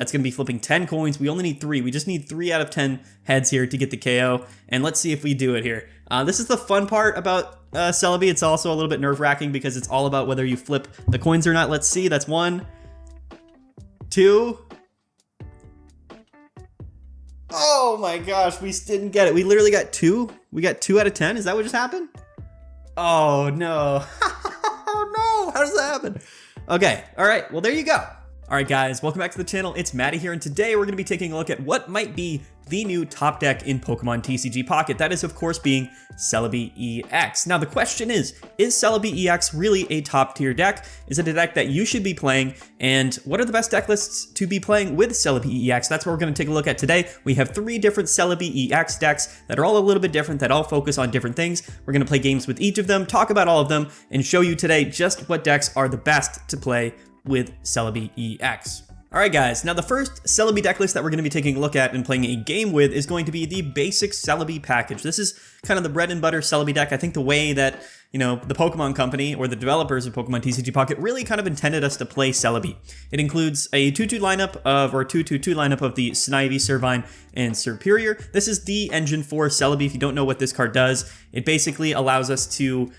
That's going to be flipping 10 coins. We only need 3. We just need 3 out of 10 heads here to get the KO. And let's see if we do it here. This is the fun part about Celebi. It's also a little bit nerve-wracking because it's all about whether you flip the coins or not. Let's see. That's 1, 2. Oh my gosh, we didn't get it. We literally got 2. We got 2 out of 10. Is that what just happened? Oh no. Oh no, how does that happen? Okay, all right, well there you go. All right guys, welcome back to the channel. It's Maddie here, and today we're gonna be taking a look at what might be the new top deck in Pokemon TCG Pocket. That is of course being Celebi EX. Now the question is Celebi EX really a top tier deck? Is it a deck that you should be playing? And what are the best deck lists to be playing with Celebi EX? That's what we're gonna take a look at today. We have 3 different Celebi EX decks that are all a little bit different, that all focus on different things. We're gonna play games with each of them, talk about all of them, and show you today just what decks are the best to play with Celebi EX. Alright guys, now the first Celebi deck list that we're going to be taking a look at and playing a game with is going to be the basic Celebi package. This is kind of the bread and butter Celebi deck. I think the way that, you know, the Pokemon Company or the developers of Pokemon TCG Pocket really kind of intended us to play Celebi. It includes a 2-2 lineup of, or 2-2-2 lineup of the Snivy, Servine, and Serperior. This is the engine for Celebi. If you don't know what this card does, it basically allows us to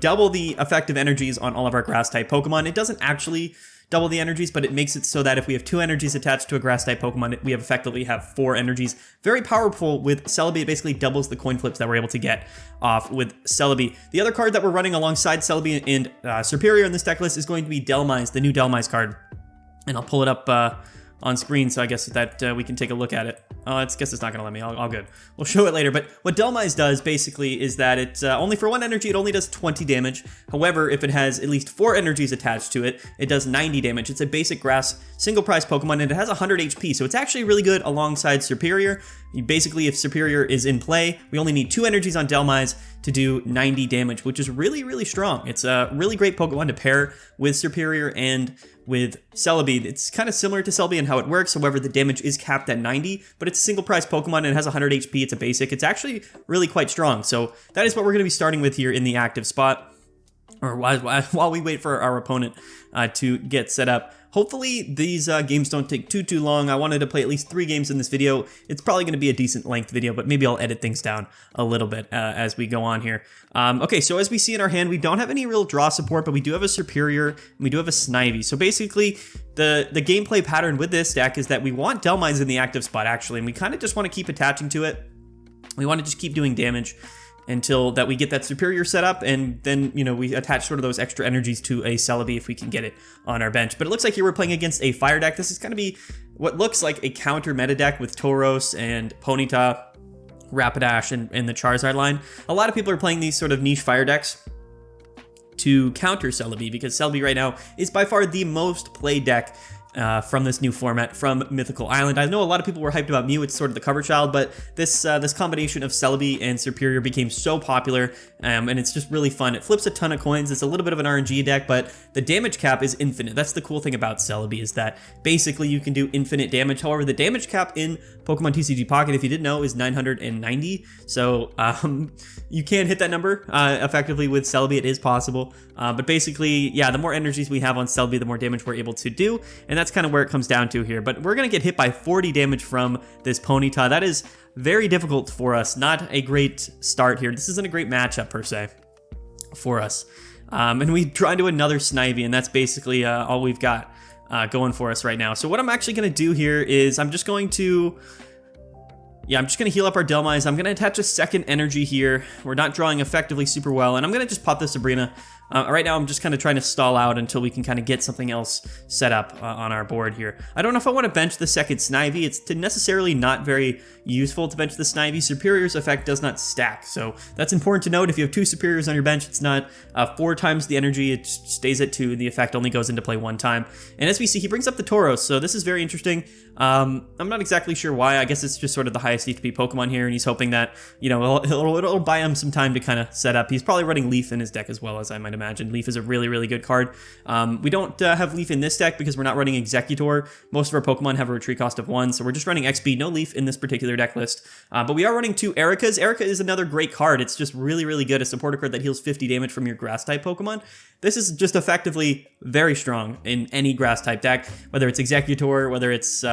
double the effective energies on all of our grass type Pokemon. It doesn't actually double the energies, but it makes it so that if we have 2 energies attached to a grass type Pokemon, we effectively have 4 energies. Very powerful with Celebi. It basically doubles the coin flips that we're able to get off with Celebi. The other card that we're running alongside Celebi and Serperior in this deck list is going to be Dhelmise, the new Dhelmise card. And I'll pull it up on screen, so I guess that we can take a look at it. Oh, I guess it's not gonna let me, all good. We'll show it later, but what Dhelmise does basically is that it, only for 1 energy, it only does 20 damage. However, if it has at least 4 energies attached to it, it does 90 damage. It's a basic grass, single prize Pokemon, and it has 100 HP, so it's actually really good alongside Serperior. Basically, if Serperior is in play, we only need 2 energies on Dhelmise to do 90 damage, which is really, really strong. It's a really great Pokemon to pair with Serperior and with Celebi. It's kind of similar to Celebi in how it works, however, the damage is capped at 90, but it's a single prize Pokemon and it has 100 HP, it's a basic. It's actually really quite strong, so that is what we're going to be starting with here in the active spot, or while we wait for our opponent to get set up. Hopefully these games don't take too long. I wanted to play at least 3 games in this video. It's probably going to be a decent length video, but maybe I'll edit things down a little bit as we go on here. Okay, so as we see in our hand, we don't have any real draw support, but we do have a Serperior, and we do have a Snivy. So basically, the gameplay pattern with this deck is that we want Dhelmise in the active spot, actually, and we kind of just want to keep attaching to it. We want to just keep doing damage until that we get that Serperior set up, and then, you know, we attach sort of those extra energies to a Celebi if we can get it on our bench. But it looks like here we're playing against a fire deck. This is going to be what looks like a counter meta deck with Tauros and Ponyta, Rapidash, and the Charizard line. A lot of people are playing these sort of niche fire decks to counter Celebi, because Celebi right now is by far the most played deck from this new format from Mythical Island. I know a lot of people were hyped about Mew. It's sort of the cover child, but this combination of Celebi and Serperior became so popular, and it's just really fun. It flips a ton of coins. It's a little bit of an RNG deck, but the damage cap is infinite. That's the cool thing about Celebi, is that basically you can do infinite damage. However, the damage cap in Pokemon TCG Pocket, if you didn't know, is 990. So you can hit that number effectively with Celebi. It is possible. But basically, yeah, the more energies we have on Celebi, the more damage we're able to do. And that's kind of where it comes down to here. But we're going to get hit by 40 damage from this Ponyta. That is very difficult for us. Not a great start here. This isn't a great matchup, per se, for us. And we draw into another Snivy, and that's basically all we've got going for us right now. So what I'm actually going to do here is I'm just going to heal up our Dhelmise. I'm going to attach a second energy here. We're not drawing effectively super well, and I'm going to just pop this Sabrina. Right now, I'm just kind of trying to stall out until we can kind of get something else set up on our board here. I don't know if I want to bench the second Snivy. It's necessarily not very useful to bench the Snivy. Serperior's effect does not stack, so that's important to note. If you have 2 Serperiors on your bench, it's not 4 times the energy. It stays at 2. The effect only goes into play 1 time. And as we see, he brings up the Tauros, so this is very interesting. I'm not exactly sure why. I guess it's just sort of the highest HP Pokemon here, and he's hoping that, you know, it'll buy him some time to kind of set up. He's probably running Leaf in his deck as well, as I might I'd imagine. Leaf is a really, really good card. We don't have Leaf in this deck because we're not running Exeggutor. Most of our Pokemon have a retreat cost of 1, so we're just running XP, no Leaf in this particular deck list. But we are running 2 Ericas. Erica is another great card. It's just really, really good. A supporter card that heals 50 damage from your Grass-type Pokemon. This is just effectively very strong in any Grass-type deck, whether it's Exeggutor, whether it's...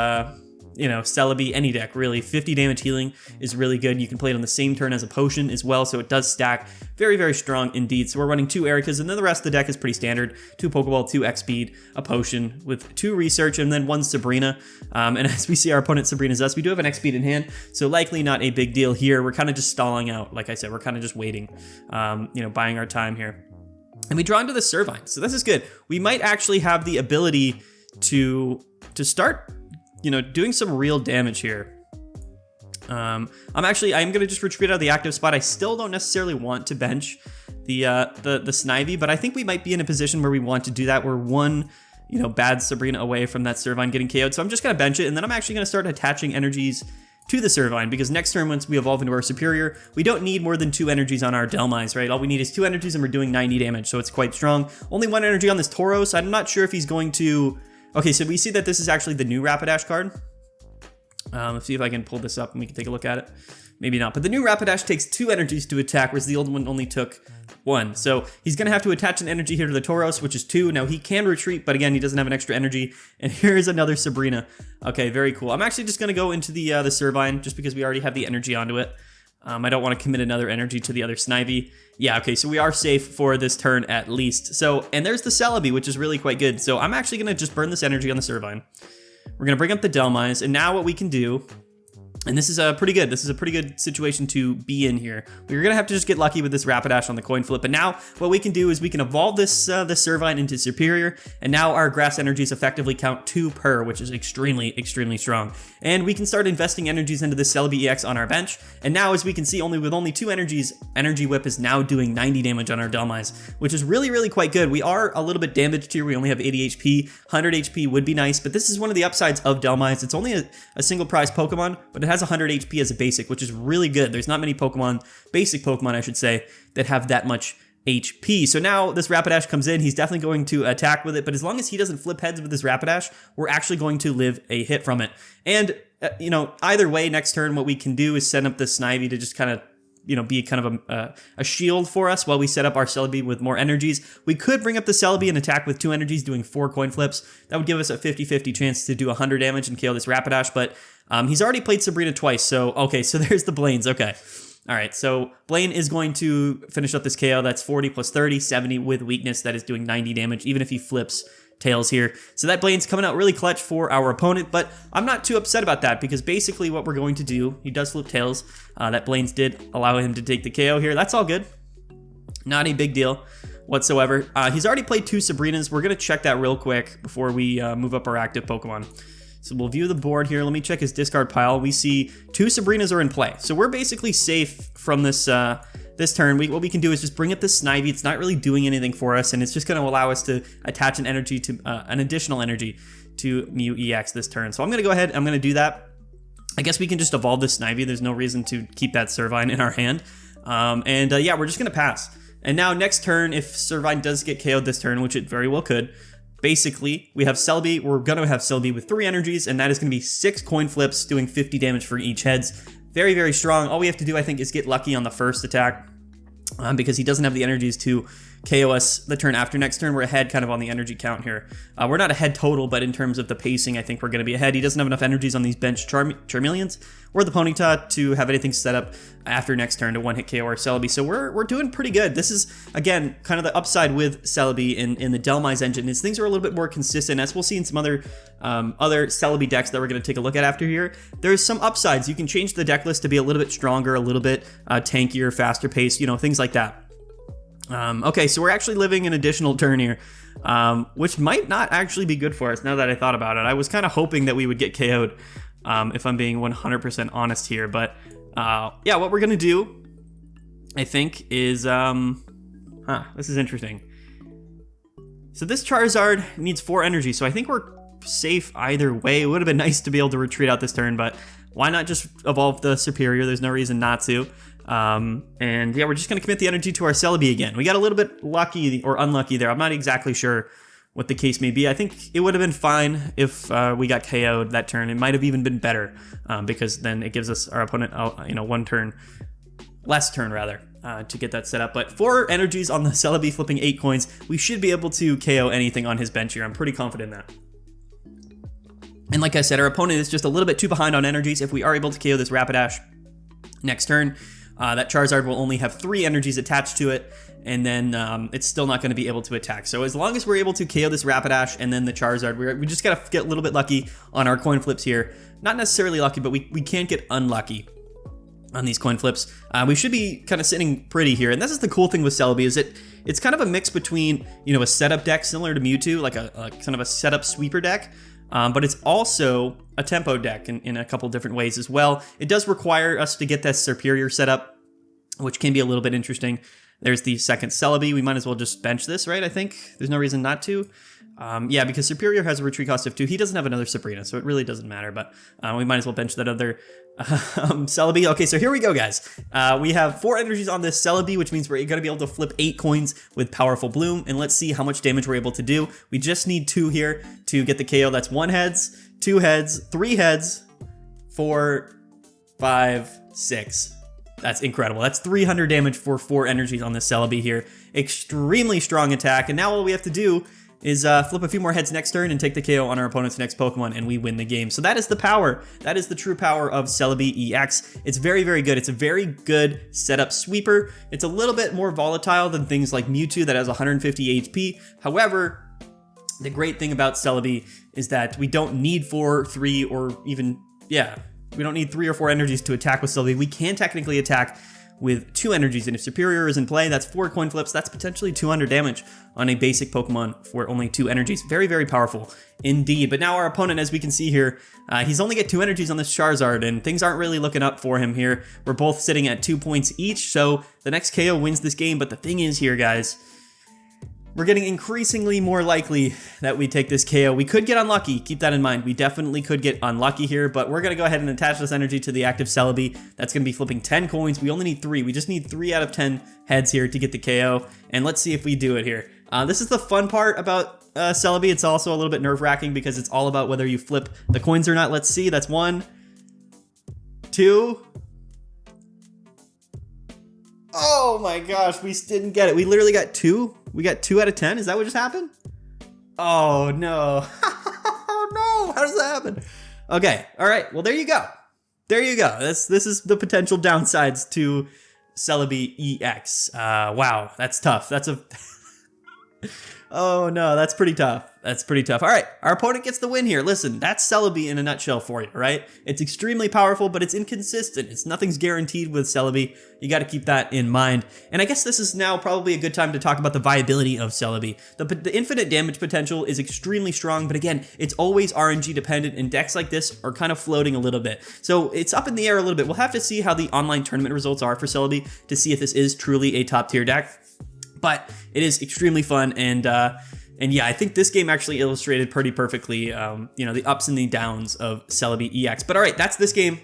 you know, Celebi, any deck, really. 50 damage healing is really good. You can play it on the same turn as a potion as well, so it does stack. Very, very strong indeed. So we're running 2 Ericas, and then the rest of the deck is pretty standard. 2 Pokeball, 2 X-Speed, a potion with 2 Research, and then 1 Sabrina. And as we see our opponent Sabrina's us, we do have an X-Speed in hand, so likely not a big deal here. We're kind of just stalling out. Like I said, we're kind of just waiting, you know, buying our time here. And we draw into the Servine, so this is good. We might actually have the ability to start, you know, doing some real damage here. I'm gonna just retreat out of the active spot. I still don't necessarily want to bench the Snivy, but I think we might be in a position where we want to do that. We're 1, you know, bad Sabrina away from that Servine getting KO'd, so I'm just gonna bench it, and then I'm actually gonna start attaching energies to the Servine, because next turn, once we evolve into our Serperior, we don't need more than 2 energies on our Dhelmise, right? All we need is 2 energies, and we're doing 90 damage, so it's quite strong. Only 1 energy on this Tauros. I'm not sure if he's going to... Okay, so we see that this is actually the new Rapidash card. Let's see if I can pull this up and we can take a look at it. Maybe not, but the new Rapidash takes 2 energies to attack, whereas the old one only took 1. So he's gonna have to attach an energy here to the Tauros, which is 2. Now he can retreat, but again, he doesn't have an extra energy. And here's another Sabrina. Okay, very cool. I'm actually just gonna go into the Servine, just because we already have the energy onto it. I don't want to commit another energy to the other Snivy. Yeah, okay, so we are safe for this turn at least. So, and there's the Celebi, which is really quite good. So I'm actually going to just burn this energy on the Servine. We're going to bring up the Dhelmise, and now what we can do... And this is pretty good. This is a pretty good situation to be in here. We're going to have to just get lucky with this Rapidash on the coin flip. But now what we can do is we can evolve this Servine into Serperior. And now our grass energies effectively count 2 per, which is extremely, extremely strong. And we can start investing energies into the Celebi EX on our bench. And now, as we can see, with only 2 energies, Energy Whip is now doing 90 damage on our Dhelmise, which is really, really quite good. We are a little bit damaged here. We only have 80 HP. 100 HP would be nice, but this is one of the upsides of Dhelmise. It's only a single prize Pokemon, but it has 100 HP as a basic, which is really good. There's not many Pokemon, basic Pokemon I should say, that have that much HP. So now this Rapidash comes in, he's definitely going to attack with it, but as long as he doesn't flip heads with this Rapidash, we're actually going to live a hit from it. And, you know, either way, next turn, what we can do is send up the Snivy to just kind of, you know, be kind of a shield for us while we set up our Celebi with more energies. We could bring up the Celebi and attack with 2 energies, doing 4 coin flips. That would give us a 50-50 chance to do 100 damage and KO this Rapidash, but he's already played Sabrina twice, so okay, so there's the Blaine's, okay. All right, so Blaine is going to finish up this KO. That's 40 plus 30, 70 with weakness. That is doing 90 damage, even if he flips Tails here. So that Blaine's coming out really clutch for our opponent, but I'm not too upset about that because basically what we're going to do, he does flip Tails. That Blaine's did allow him to take the KO here. That's all good. Not a big deal whatsoever. He's already played 2 Sabrinas. We're going to check that real quick before we move up our active Pokemon. So we'll view the board here. Let me check his discard pile. We see 2 Sabrinas are in play. So we're basically safe from this this turn. What we can do is just bring up the Snivy. It's not really doing anything for us, and it's just going to allow us to attach an energy to an additional energy to Mew EX this turn. So I'm going to go ahead. I'm going to do that. I guess we can just evolve this Snivy. There's no reason to keep that Servine in our hand. Yeah, we're just going to pass. And now next turn, if Servine does get KO'd this turn, which it very well could, basically, we have Celebi. We're going to have Celebi with 3 energies, and that is going to be 6 coin flips, doing 50 damage for each heads. Very, very strong. All we have to do, I think, is get lucky on the first attack because he doesn't have the energies to KO us the turn after. Next turn, we're ahead kind of on the energy count here. We're not ahead total, but in terms of the pacing, I think we're going to be ahead. He doesn't have enough energies on these bench Charmeleons or the Ponyta to have anything set up after next turn to one-hit KO our Celebi. So we're doing pretty good. This is, again, kind of the upside with Celebi in the Dhelmise engine is things are a little bit more consistent, as we'll see in some other Celebi decks that we're going to take a look at after here. There's some upsides. You can change the deck list to be a little bit stronger, a little bit tankier, faster paced, you know, things like that. Okay, so we're actually living an additional turn here, which might not actually be good for us now that I thought about it. I was kind of hoping that we would get KO'd, if I'm being 100% honest here. But yeah, what we're going to do, I think, is... this is interesting. So this Charizard needs 4 energy, so I think we're safe either way. It would have been nice to be able to retreat out this turn, but why not just evolve the Serperior? There's no reason not to. And yeah, we're just going to commit the energy to our Celebi again. We got a little bit lucky or unlucky there. I'm not exactly sure what the case may be. I think it would have been fine if we got KO'd that turn. It might have even been better because then it gives us our opponent, one turn, less turn rather, to get that set up. But 4 energies on the Celebi flipping 8 coins. We should be able to KO anything on his bench here. I'm pretty confident in that. And like I said, our opponent is just a little bit too behind on energies. If we are able to KO this Rapidash next turn, that Charizard will only have 3 energies attached to it, and then it's still not going to be able to attack. So as long as we're able to KO this Rapidash and then the Charizard, we just got to get a little bit lucky on our coin flips here. Not necessarily lucky, but we can't get unlucky on these coin flips. We should be kind of sitting pretty here. And this is the cool thing with Celebi, is it's kind of a mix between, a setup deck similar to Mewtwo, like a kind of a setup sweeper deck. But it's also a tempo deck in a couple different ways as well. It does require us to get this Serperior set up, which can be a little bit interesting. There's the second Celebi. We might as well just bench this, right? I think there's no reason not to. Yeah, because Serperior has a retreat cost of 2. He doesn't have another Sabrina, so it really doesn't matter. But we might as well bench that other Celebi. Okay, so here we go, guys. We have 4 energies on this Celebi, which means we're going to be able to flip 8 coins with Powerful Bloom. And let's see how much damage we're able to do. We just need 2 here to get the KO. That's 1 heads, 2 heads, 3 heads, 4, 5, 6. That's incredible. That's 300 damage for 4 energies on this Celebi here. Extremely strong attack. And now all we have to do is flip a few more heads next turn and take the KO on our opponent's next Pokemon, and we win the game. So that is the power. That is the true power of Celebi EX. It's very, very good. It's a very good setup sweeper. It's a little bit more volatile than things like Mewtwo that has 150 HP. However, the great thing about Celebi is that we don't need 4, 3, or even, we don't need 3 or 4 energies to attack with Celebi. We can technically attack with 2 energies, and if Serperior is in play, that's 4 coin flips. That's potentially 200 damage on a basic Pokemon for only 2 energies. Very, very powerful indeed. But now our opponent, as we can see here, he's only got 2 energies on this Charizard, and things aren't really looking up for him here. We're both sitting at 2 points each, so the next KO wins this game. But the thing is here, guys, we're getting increasingly more likely that we take this KO. We could get unlucky. Keep that in mind. We definitely could get unlucky here, but we're going to go ahead and attach this energy to the active Celebi. That's going to be flipping 10 coins. We only need 3. We just need 3 out of 10 heads here to get the KO, and let's see if we do it here. This is the fun part about Celebi. It's also a little bit nerve-wracking because it's all about whether you flip the coins or not. Let's see. That's 1, 2... Oh my gosh, we didn't get it. We literally got 2. We got 2 out of 10. Is that what just happened? Oh no. Oh no. How does that happen? Okay. All right. Well, there you go. There you go. This is the potential downsides to Celebi EX. Wow. That's tough. That's a... Oh no, that's pretty tough. That's pretty tough. All right, our opponent gets the win here. Listen, that's Celebi in a nutshell for you, right? It's extremely powerful, but it's inconsistent. Nothing's guaranteed with Celebi. You got to keep that in mind. And I guess this is now probably a good time to talk about the viability of Celebi. The infinite damage potential is extremely strong, but again, it's always RNG dependent, and decks like this are kind of floating a little bit. So it's up in the air a little bit. We'll have to see how the online tournament results are for Celebi to see if this is truly a top tier deck. But it is extremely fun, and yeah, I think this game actually illustrated pretty perfectly, the ups and the downs of Celebi EX. But all right, that's this game.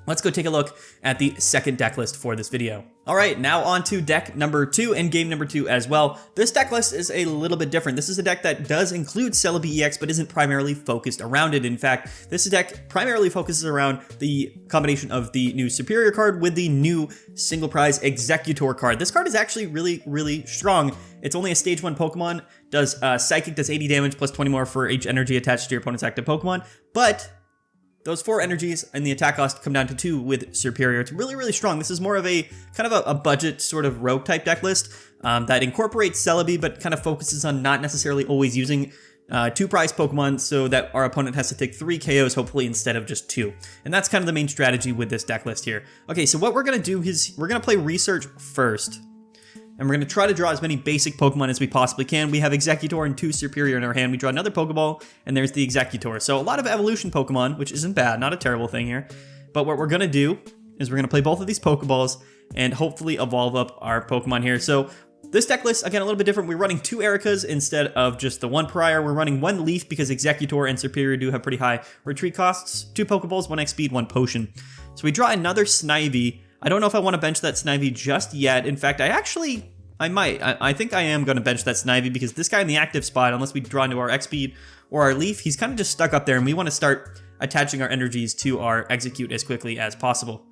Let's go take a look at the second deck list for this video. All right, now on to deck number 2 and game number 2 as well. This deck list is a little bit different. This is a deck that does include Celebi EX, but isn't primarily focused around it. In fact, this deck primarily focuses around the combination of the new Serperior card with the new single prize Exeggutor card. This card is actually really, really strong. It's only a stage 1 Pokemon, does Psychic, does 80 damage plus 20 more for each energy attached to your opponent's active Pokemon, but those 4 energies and the attack cost come down to 2 with Serperior. It's really, really strong. This is more of a kind of a budget sort of rogue type deck list that incorporates Celebi, but kind of focuses on not necessarily always using 2 prize Pokemon so that our opponent has to take 3 KOs, hopefully, instead of just 2. And that's kind of the main strategy with this deck list here. Okay, so what we're going to do is we're going to play Research first. And we're going to try to draw as many basic Pokemon as we possibly can. We have Exeggutor and 2 Serperior in our hand. We draw another Pokeball, and there's the Exeggutor. So a lot of evolution Pokemon, which isn't bad, not a terrible thing here. But what we're going to do is we're going to play both of these Pokeballs and hopefully evolve up our Pokemon here. So this deck list, again, a little bit different. We're running 2 Ericas instead of just the 1 Prior. We're running 1 Leaf because Exeggutor and Serperior do have pretty high retreat costs. 2 Pokeballs, 1 X speed, 1 Potion. So we draw another Snivy. I don't know if I want to bench that Snivy just yet. In fact, I might. I think I am going to bench that Snivy because this guy in the active spot, unless we draw into our X-Speed or our Leaf, he's kind of just stuck up there, and we want to start attaching our energies to our Execute as quickly as possible.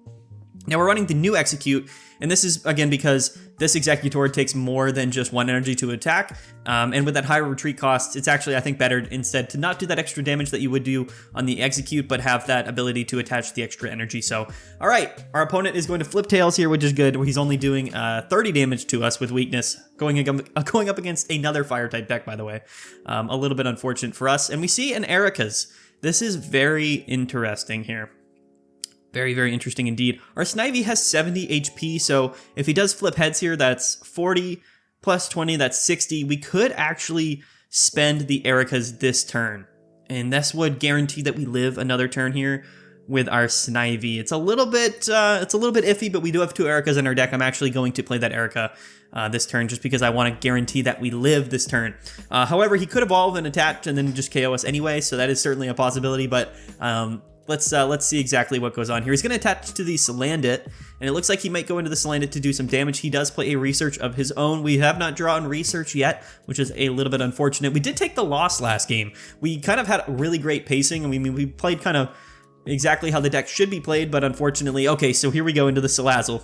Now we're running the new Execute, and this is, again, because this Exeggutor takes more than just 1 energy to attack, and with that higher retreat cost, it's actually, I think, better instead to not do that extra damage that you would do on the Execute, but have that ability to attach the extra energy. So, alright, our opponent is going to flip tails here, which is good. He's only doing 30 damage to us with weakness, going up against another Fire-type deck, by the way. A little bit unfortunate for us. And we see an Erika's. This is very interesting here. Very, very interesting indeed. Our Snivy has 70 HP, so if he does flip heads here, that's 40 plus 20, that's 60. We could actually spend the Erika's this turn, and this would guarantee that we live another turn here with our Snivy. It's a little bit iffy, but we do have 2 Erikas in our deck. I'm actually going to play that Erika this turn just because I want to guarantee that we live this turn. However, he could evolve and attach and then just KO us anyway, so that is certainly a possibility, but let's see exactly what goes on here. He's going to attach to the Salandit, and it looks like he might go into the Salandit to do some damage. He does play a research of his own. We have not drawn research yet, which is a little bit unfortunate. We did take the loss last game. We kind of had really great pacing. I mean, we played kind of exactly how the deck should be played, but unfortunately, okay, so here we go into the Salazzle.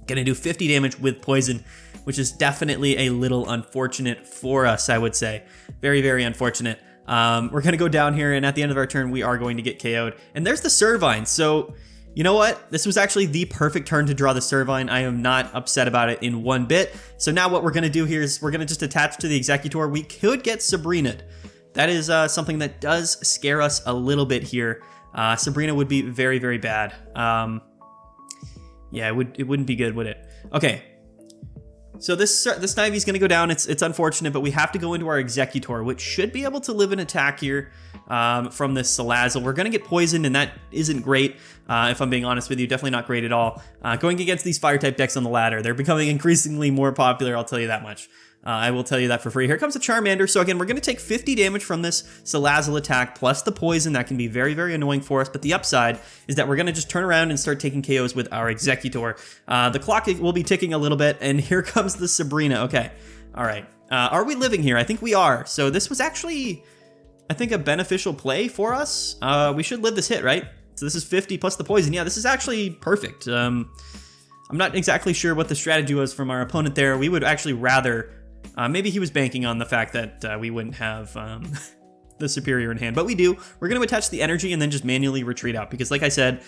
Gonna do 50 damage with poison, which is definitely a little unfortunate for us, I would say. Very, very unfortunate. We're going to go down here, and at the end of our turn, we are going to get KO'd. And there's the Servine. So, you know what? This was actually the perfect turn to draw the Servine. I am not upset about it in one bit. So now what we're going to do here is we're going to just attach to the Exeggutor. We could get Sabrina'd. That is something that does scare us a little bit here. Sabrina would be very, very bad. Yeah, it wouldn't be good, would it? Okay. So this Snivy's going to go down. It's unfortunate, but we have to go into our Exeggutor, which should be able to live an attack here from this Salazzle. We're going to get poisoned, and that isn't great, if I'm being honest with you. Definitely not great at all. Going against these Fire-type decks on the ladder, they're becoming increasingly more popular, I'll tell you that much. I will tell you that for free. Here comes a Charmander. So again, we're going to take 50 damage from this Salazzle attack, plus the poison. That can be very, very annoying for us. But the upside is that we're going to just turn around and start taking KOs with our Exeggutor. The clock will be ticking a little bit, and here comes the Sabrina. Okay. All right. Are we living here? I think we are. So this was actually, I think, a beneficial play for us. We should live this hit, right? So this is 50 plus the poison. Yeah, this is actually perfect. I'm not exactly sure what the strategy was from our opponent there. We would actually rather... maybe he was banking on the fact that we wouldn't have the Serperior in hand, but we do. We're going to attach the energy and then just manually retreat out because, like I said,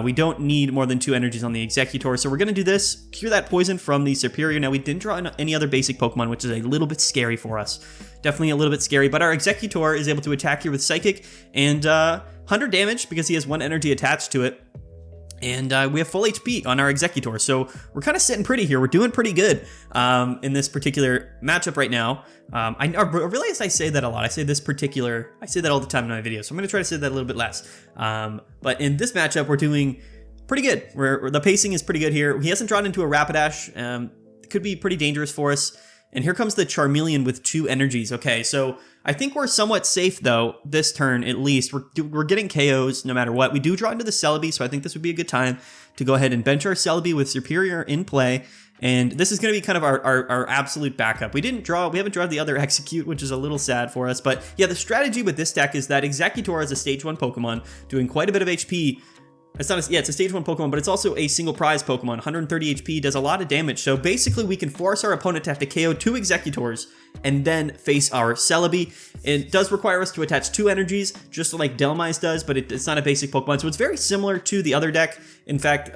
we don't need more than 2 energies on the Exeggutor. So we're going to do this, cure that poison from the Serperior. Now, we didn't draw any other basic Pokemon, which is a little bit scary for us. Definitely a little bit scary, but our Exeggutor is able to attack here with Psychic and 100 damage because he has 1 energy attached to it. And we have full HP on our Exeggutor, so we're kind of sitting pretty here. We're doing pretty good in this particular matchup right now. I realize I say that a lot. I say that all the time in my videos, so I'm going to try to say that a little bit less. But in this matchup, we're doing pretty good. The pacing is pretty good here. He hasn't drawn into a Rapidash. It could be pretty dangerous for us. And here comes the Charmeleon with 2 energies. Okay, so I think we're somewhat safe, though, this turn at least. We're getting KOs no matter what. We do draw into the Celebi, so I think this would be a good time to go ahead and bench our Celebi with Serperior in play. And this is going to be kind of our absolute backup. We haven't drawn the other Execute, which is a little sad for us. But yeah, the strategy with this deck is that Exeggutor is a stage 1 Pokemon doing quite a bit of HP. It's a stage 1 Pokemon, but it's also a single prize Pokemon. 130 HP, does a lot of damage. So basically, we can force our opponent to have to KO 2 Exeggutors and then face our Celebi. It does require us to attach 2 energies, just like Dhelmise does, but it's not a basic Pokemon. So it's very similar to the other deck. In fact,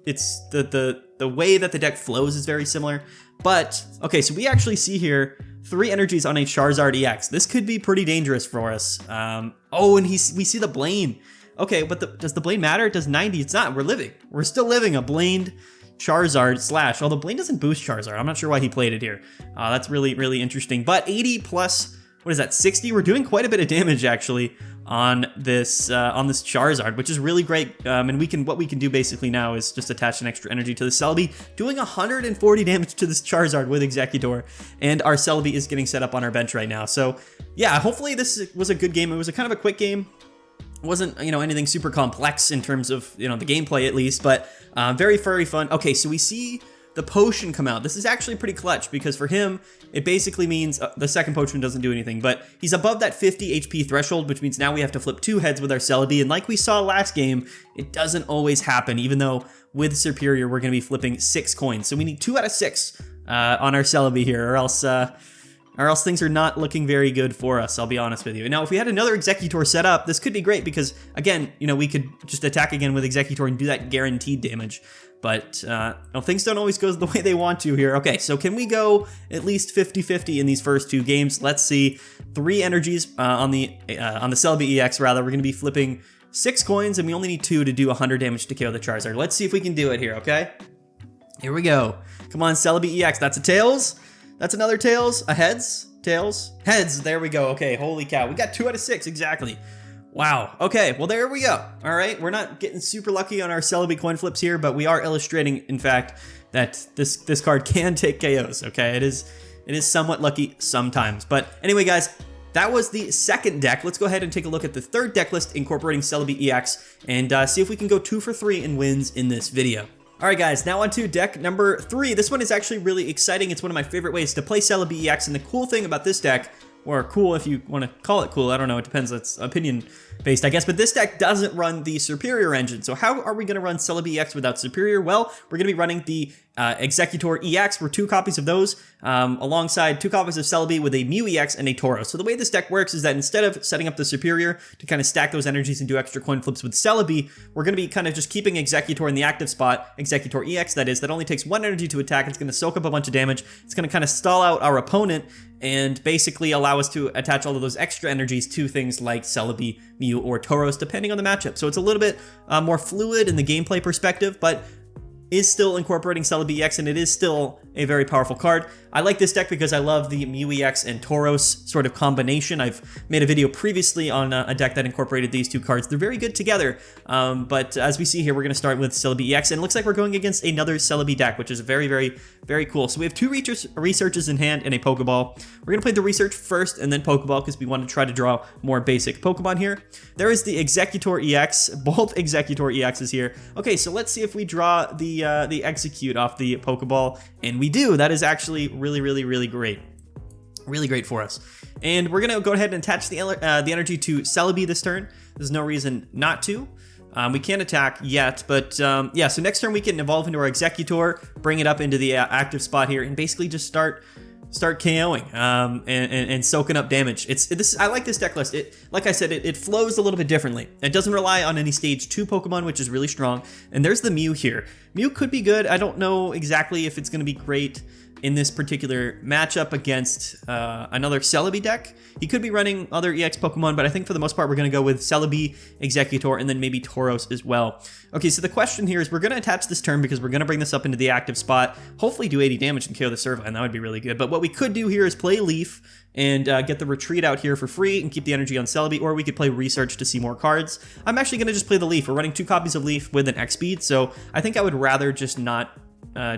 it's the way that the deck flows is very similar. But, okay, so we actually see here 3 energies on a Charizard EX. This could be pretty dangerous for us. Oh, and we see the Blaine. Okay, but does the Blaine matter? It does 90. It's not. We're living. We're still living a Blaine Charizard slash. Although Blaine doesn't boost Charizard. I'm not sure why he played it here. That's really, really interesting. But 80 plus, what is that, 60? We're doing quite a bit of damage, actually, on this Charizard, which is really great. And what we can do basically now is just attach an extra energy to the Celebi, doing 140 damage to this Charizard with Exeggutor. And our Celebi is getting set up on our bench right now. So, yeah, hopefully this was a good game. It was a kind of a quick game. Wasn't, you know, anything super complex in terms of, you know, the gameplay at least, but very, very fun. Okay, so we see the potion come out. This is actually pretty clutch because for him, it basically means the second potion doesn't do anything, but he's above that 50 HP threshold, which means now we have to flip 2 heads with our Celebi. And like we saw last game, it doesn't always happen, even though with Serperior, we're going to be flipping 6 coins. So we need 2 out of 6 on our Celebi here, or else things are not looking very good for us, I'll be honest with you. Now, if we had another Exeggutor set up, this could be great because, again, you know, we could just attack again with Exeggutor and do that guaranteed damage. But no, things don't always go the way they want to here. Okay, so can we go at least 50-50 in these first 2 games? Let's see. 3 energies on the Celebi EX, rather. We're going to be flipping 6 coins, and we only need 2 to do 100 damage to KO the Charizard. Let's see if we can do it here, okay? Here we go. Come on, Celebi EX. That's a Tails. That's another Tails. A Heads. Tails. Heads. There we go. Okay, holy cow. We got 2 out of 6, exactly. Wow. Okay, well, there we go. All right, we're not getting super lucky on our Celebi coin flips here, but we are illustrating, in fact, that this card can take KOs, okay? It is somewhat lucky sometimes. But anyway, guys, that was the second deck. Let's go ahead and take a look at the third deck list incorporating Celebi EX and see if we can go 2 for 3 in wins in this video. All right, guys, now on to deck number 3. This one is actually really exciting. It's one of my favorite ways to play Celebi EX, and the cool thing about this deck, or cool if you want to call it cool, I don't know, it depends, it's opinion based, I guess, but this deck doesn't run the Serperior engine. So how are we going to run Celebi EX without Serperior? Well, we're going to be running the Exeggutor EX. We're 2 copies of those, alongside 2 copies of Celebi with a Mew EX and a Tauros. So the way this deck works is that instead of setting up the Serperior to kind of stack those energies and do extra coin flips with Celebi, we're going to be kind of just keeping Exeggutor in the active spot, Exeggutor EX that is, that only takes 1 energy to attack. It's going to soak up a bunch of damage. It's going to kind of stall out our opponent and basically allow us to attach all of those extra energies to things like Celebi, Mew, or Tauros, depending on the matchup. So it's a little bit more fluid in the gameplay perspective, but is still incorporating Celebi EX, and it is still a very powerful card. I like this deck because I love the Mew EX and Tauros sort of combination. I've made a video previously on a deck that incorporated these 2 cards. They're very good together, but as we see here, we're going to start with Celebi EX, and it looks like we're going against another Celebi deck, which is very, very, very cool. So we have 2 researches in hand and a Pokeball. We're going to play the research first and then Pokeball because we want to try to draw more basic Pokemon here. There is the Exeggutor EX, both Exeggutor EXs here. Okay, so let's see if we draw the Execute off the Pokeball, and we do. That is actually really, really, really great. Really great for us. And we're going to go ahead and attach the energy to Celebi this turn. There's no reason not to. We can't attack yet, but yeah, so next turn we can evolve into our Exeggutor, bring it up into the active spot here, and basically just start KOing and soaking up damage. I like this deck list. Like I said, it flows a little bit differently. It doesn't rely on any stage 2 Pokemon, which is really strong. And there's the Mew here. Mew could be good. I don't know exactly if it's going to be great in this particular matchup against another Celebi deck. He could be running other EX Pokemon, but I think for the most part, we're going to go with Celebi, Exeggutor, and then maybe Tauros as well. Okay, so the question here is we're going to attach this turn because we're going to bring this up into the active spot, hopefully do 80 damage and KO the Servine. That would be really good. But what we could do here is play Leaf and get the retreat out here for free and keep the energy on Celebi, or we could play Research to see more cards. I'm actually going to just play the Leaf. We're running 2 copies of Leaf with an X speed, so I think I would rather just not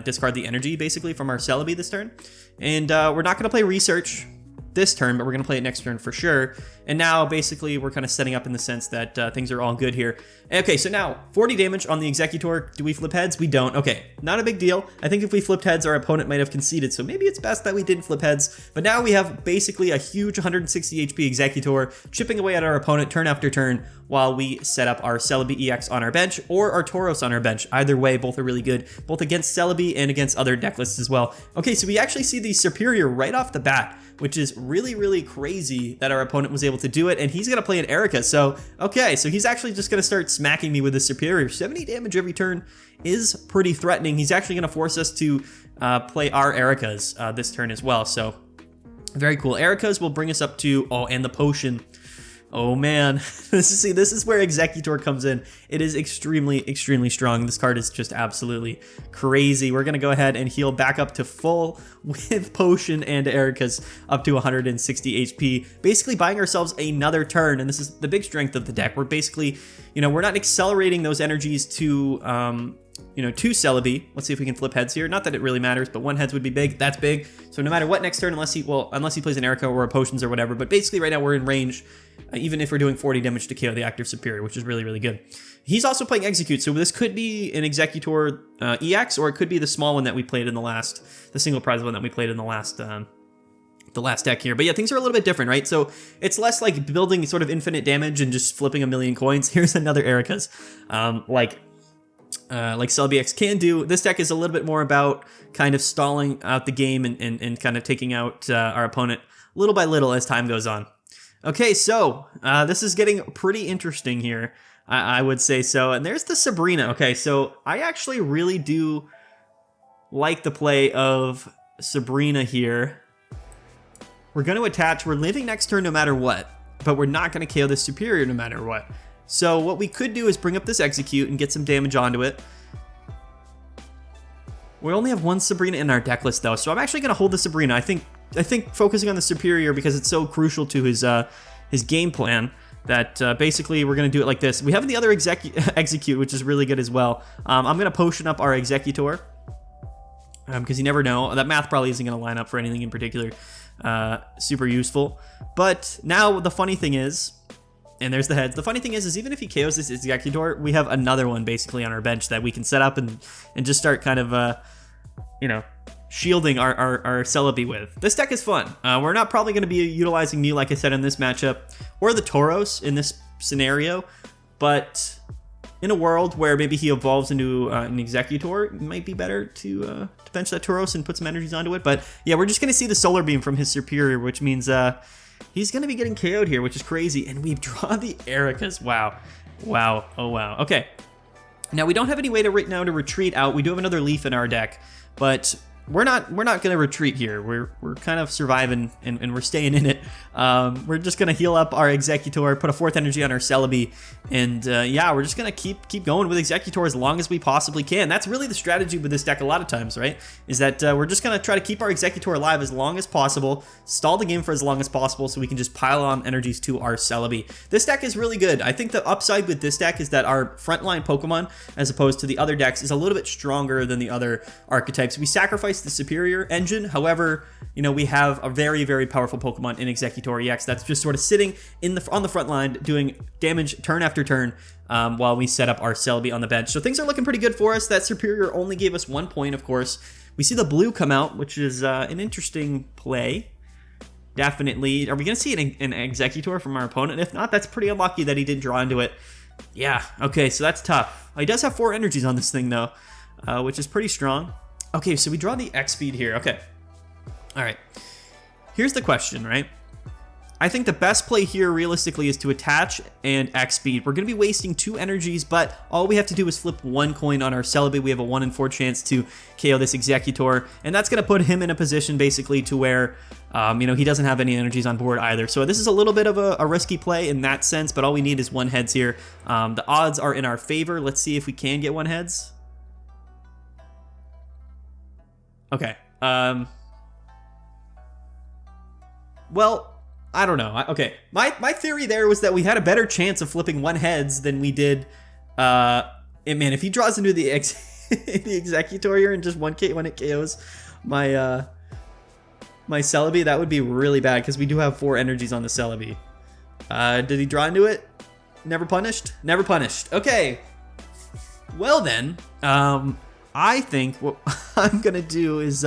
discard the energy basically from our Celebi this turn. And we're not going to play Research this turn, but we're going to play it next turn for sure. And now basically we're kind of setting up in the sense that things are all good here. Okay, so now 40 damage on the Exeggutor. Do we flip heads? We don't. Okay, not a big deal. I think if we flipped heads, our opponent might have conceded, so maybe it's best that we didn't flip heads. But now we have basically a huge 160 HP Exeggutor chipping away at our opponent turn after turn while we set up our Celebi EX on our bench or our Tauros on our bench. Either way, both are really good, both against Celebi and against other deck lists as well. Okay, so we actually see the Serperior right off the bat, which is really, really crazy that our opponent was able to do it, and he's going to play an Erica. So, okay, so he's actually just going to start smacking me with the Serperior. 70 damage every turn is pretty threatening. He's actually going to force us to play our Ericas this turn as well. So, very cool. Ericas will bring us up to, oh, and the potion. Oh man, this is where Exeggutor comes in. It is extremely, extremely strong. This card is just absolutely crazy. We're gonna go ahead and heal back up to full with Potion and Erica's up to 160 HP, basically buying ourselves another turn. And this is the big strength of the deck. We're basically, we're not accelerating those energies to you know, 2 Celebi. Let's see if we can flip heads here. Not that it really matters, but 1 heads would be big. That's big. So no matter what next turn, unless he plays an Erica or a Potions or whatever. But basically right now we're in range, even if we're doing 40 damage to KO the active Serperior, which is really, really good. He's also playing Execute, so this could be an Exeggutor EX, or it could be the small one that we played in the single prize one that we played in the last deck here. But yeah, things are a little bit different, right? So it's less like building sort of infinite damage and just flipping a million coins. Here's another Erica's, like Celebi EX can do. This deck is a little bit more about kind of stalling out the game and kind of taking out our opponent little by little as time goes on. Okay, so this is getting pretty interesting here, I would say so. And there's the Sabrina. Okay, so I actually really do like the play of Sabrina here. We're going to attach. We're living next turn no matter what, but we're not going to KO the Serperior no matter what. So what we could do is bring up this Execute and get some damage onto it. We only have 1 Sabrina in our deck list though, so I'm actually going to hold the Sabrina. I think focusing on the Serperior because it's so crucial to his game plan that basically we're going to do it like this. We have the other Execute, which is really good as well. I'm going to potion up our Exeggutor because you never know. That math probably isn't going to line up for anything in particular super useful. But now the funny thing is, and there's the heads. The funny thing is even if he KOs this Exeggutor, we have another one basically on our bench that we can set up and just start kind of, you know, shielding our Celebi with. This deck is fun. We're not probably going to be utilizing Mew, like I said, in this matchup, or the Tauros in this scenario, but in a world where maybe he evolves into an Exeggutor, it might be better to bench that Tauros and put some energies onto it. But yeah, we're just going to see the Solar Beam from his Serperior, which means he's going to be getting KO'd here, which is crazy. And we draw the Ericas. Wow. Wow. Oh, wow. Okay. Now, we don't have any way to right now to retreat out. We do have another Leaf in our deck, but we're not going to retreat here. We're kind of surviving and we're staying in it. We're just going to heal up our Exeggutor, put a 4th energy on our Celebi, and yeah, we're just going to keep going with Exeggutor as long as we possibly can. That's really the strategy with this deck a lot of times, right? Is that we're just going to try to keep our Exeggutor alive as long as possible, stall the game for as long as possible so we can just pile on energies to our Celebi. This deck is really good. I think the upside with this deck is that our frontline Pokemon, as opposed to the other decks, is a little bit stronger than the other archetypes. We sacrifice the Serperior engine. However, you know, we have a very, very powerful Pokemon in Exeggutor EX that's just sort of sitting on the front line doing damage turn after turn while we set up our Celebi on the bench. So things are looking pretty good for us. That Serperior only gave us 1 point, of course. We see the blue come out, which is an interesting play. Definitely. Are we going to see an Exeggutor from our opponent? If not, that's pretty unlucky that he didn't draw into it. Yeah, okay, so that's tough. He does have 4 energies on this thing, though, which is pretty strong. Okay, so we draw the X speed here. Okay. All right. Here's the question, right? I think the best play here realistically is to attach and X speed. We're going to be wasting 2 energies, but all we have to do is flip 1 coin on our Celebi. We have a 1 in 4 chance to KO this Exeggutor, and that's going to put him in a position basically to where, you know, he doesn't have any energies on board either. So this is a little bit of a risky play in that sense, but all we need is 1 heads here. The odds are in our favor. Let's see if we can get 1 heads. Okay. Well, I don't know. Okay. My theory there was that we had a better chance of flipping 1 heads than we did. Man, if he draws into the Exeggutor here and just when it KOs my my Celebi, that would be really bad because we do have 4 energies on the Celebi. Did he draw into it? Never punished? Never punished. Okay. Well then, I think what I'm gonna do is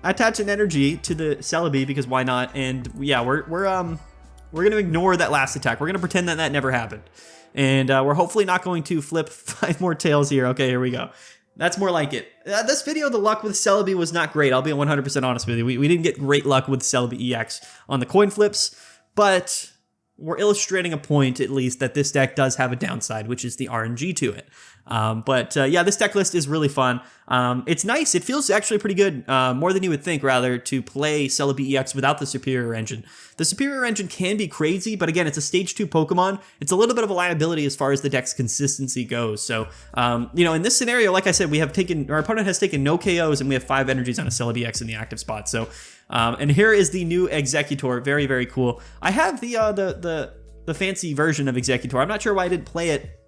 attach an energy to the Celebi because why not? And yeah, we're gonna ignore that last attack. We're gonna pretend that never happened, and we're hopefully not going to flip 5 more tails here. Okay, here we go. That's more like it. This video, the luck with Celebi was not great. I'll be 100% honest with you. We didn't get great luck with Celebi EX on the coin flips, but we're illustrating a point, at least, that this deck does have a downside, which is the RNG to it. Yeah, this deck list is really fun. It's nice. It feels actually pretty good, more than you would think, rather, to play Celebi EX without the Serperior engine. The Serperior engine can be crazy, but again, it's a stage 2 Pokemon. It's a little bit of a liability as far as the deck's consistency goes. So, you know, in this scenario, like I said, our opponent has taken no KOs, and we have 5 energies on a Celebi EX in the active spot. So, and here is the new Exeggutor. Very, very cool. I have the fancy version of Exeggutor. I'm not sure why I didn't play it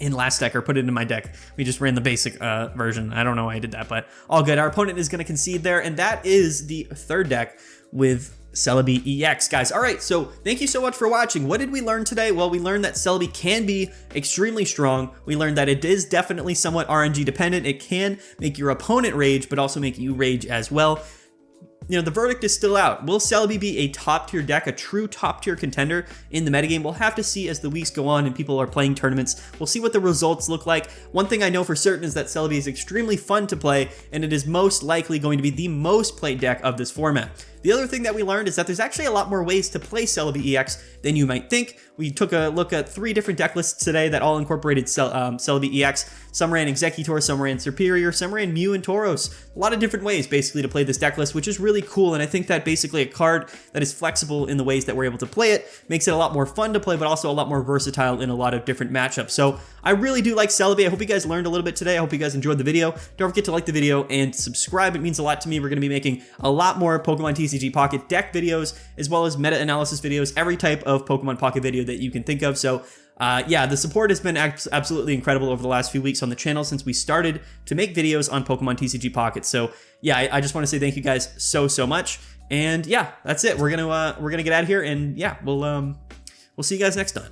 in last deck or put it in my deck. We just ran the basic version. I don't know why I did that, but all good. Our opponent is going to concede there, and that is the third deck with Celebi EX, guys. All right, so thank you so much for watching. What did we learn today? Well, we learned that Celebi can be extremely strong. We learned that it is definitely somewhat RNG dependent. It can make your opponent rage, but also make you rage as well. You know, the verdict is still out. Will Celebi be a top tier deck, a true top tier contender in the metagame? We'll have to see as the weeks go on and people are playing tournaments. We'll see what the results look like. One thing I know for certain is that Celebi is extremely fun to play, and it is most likely going to be the most played deck of this format. The other thing that we learned is that there's actually a lot more ways to play Celebi EX than you might think. We took a look at 3 different deck lists today that all incorporated Celebi EX. Some ran Exeggutor, some ran Serperior, some ran Mew and Tauros. A lot of different ways basically to play this deck list, which is really cool, and I think that basically a card that is flexible in the ways that we're able to play it makes it a lot more fun to play, but also a lot more versatile in a lot of different matchups. So I really do like Celebi. I hope you guys learned a little bit today. I hope you guys enjoyed the video. Don't forget to like the video and subscribe. It means a lot to me. We're going to be making a lot more Pokemon TCG Pocket deck videos, as well as meta-analysis videos, every type of Pokemon Pocket video that you can think of. So yeah, the support has been absolutely incredible over the last few weeks on the channel since we started to make videos on Pokemon TCG Pocket. So yeah, I just want to say thank you guys so much. And yeah, that's it. We're gonna get out of here, and yeah, we'll see you guys next time.